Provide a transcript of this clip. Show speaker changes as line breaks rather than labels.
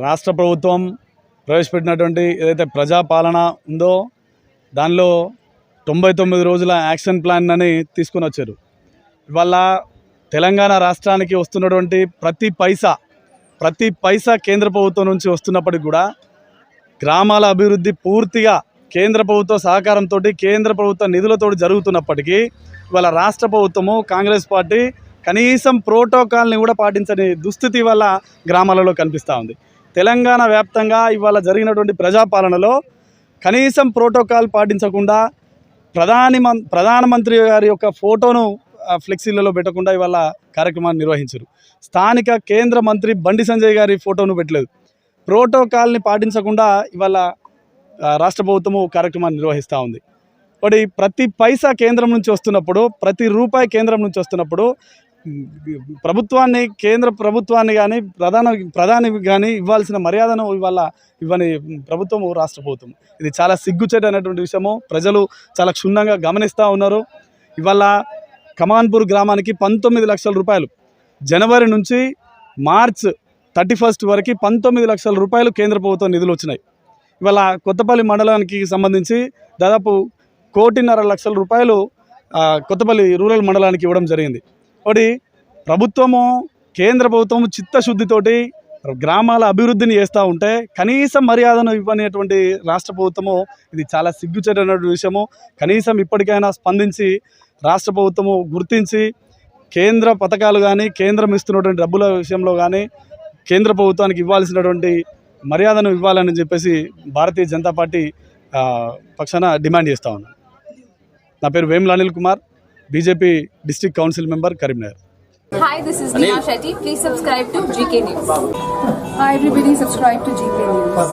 రాష్ట్ర ప్రభుత్వం ప్రవేశపెట్టినటువంటి ఏదైతే ప్రజాపాలన ఉందో దానిలో 99 రోజుల యాక్షన్ ప్లాన్ అని తీసుకొని వచ్చారు. ఇవాళ తెలంగాణ రాష్ట్రానికి వస్తున్నటువంటి ప్రతి పైసా కేంద్ర ప్రభుత్వం నుంచి వస్తున్నప్పటికి కూడా గ్రామాల అభివృద్ధి పూర్తిగా కేంద్ర ప్రభుత్వ సహకారంతో కేంద్ర ప్రభుత్వ నిధులతో జరుగుతున్నప్పటికీ ఇవాళ రాష్ట్ర ప్రభుత్వము కాంగ్రెస్ పార్టీ కనీసం ప్రోటోకాల్ని కూడా పాటించని దుస్థితి వల్ల గ్రామాలలో కనిపిస్తూ ఉంది. తెలంగాణ వ్యాప్తంగా ఇవాళ జరిగినటువంటి ప్రజాపాలనలో కనీసం ప్రోటోకాల్ పాటించకుండా ప్రధానమంత్రి గారి యొక్క ఫోటోను ఫ్లెక్సీలలో పెట్టకుండా ఇవాళ కార్యక్రమాన్ని నిర్వహించారు. స్థానిక కేంద్ర మంత్రి బండి సంజయ్ గారి ఫోటోను పెట్టలేదు. ప్రోటోకాల్ని పాటించకుండా ఇవాళ రాష్ట్ర ప్రభుత్వము కార్యక్రమాన్ని నిర్వహిస్తూ ఉంది. మరి ప్రతి పైసా కేంద్రం నుంచి వస్తున్నప్పుడు, ప్రతి రూపాయి కేంద్రం నుంచి వస్తున్నప్పుడు కేంద్ర ప్రభుత్వాన్ని కానీ ప్రధాని కానీ ఇవ్వాల్సిన మర్యాదను ఇవ్వని ప్రభుత్వము రాష్ట్ర ప్రభుత్వం. ఇది చాలా సిగ్గుచేటైనటువంటి విషయము. ప్రజలు చాలా క్షుణ్ణంగా గమనిస్తూ ఉన్నారు. ఇవాళ కమాన్పూర్ గ్రామానికి 19 లక్షల రూపాయలు జనవరి నుంచి మార్చ్ 31 వరకు 19 లక్షల రూపాయలు కేంద్ర ప్రభుత్వం నిధులు వచ్చినాయి. ఇవాళ కొత్తపల్లి మండలానికి సంబంధించి దాదాపు 1.5 లక్షల రూపాయలు కొత్తపల్లి రూరల్ మండలానికి ఇవ్వడం జరిగింది. ఒకటి కేంద్ర ప్రభుత్వం చిత్తశుద్ధితోటి గ్రామాల అభివృద్ధిని చేస్తూ ఉంటే కనీసం మర్యాదను ఇవ్వనేటువంటి రాష్ట్ర ప్రభుత్వము ఇది చాలా సిగ్గుచేటైనటువంటి విషయము. కనీసం ఇప్పటికైనా స్పందించి రాష్ట్ర ప్రభుత్వము గుర్తించి కేంద్ర పథకాలు కానీ కేంద్రం ఇస్తున్నటువంటి డబ్బుల విషయంలో కానీ కేంద్ర ప్రభుత్వానికి ఇవ్వాల్సినటువంటి మర్యాదను ఇవ్వాలని చెప్పేసి భారతీయ జనతా పార్టీ పక్షాన డిమాండ్ చేస్తూ ఉన్నాను. నా పేరు Vemula Anil Kumar, BJP district council member, Karimnagar.
Hi, this is Neha Shetty. Please subscribe to GK News.
Hi everybody, subscribe to GK News.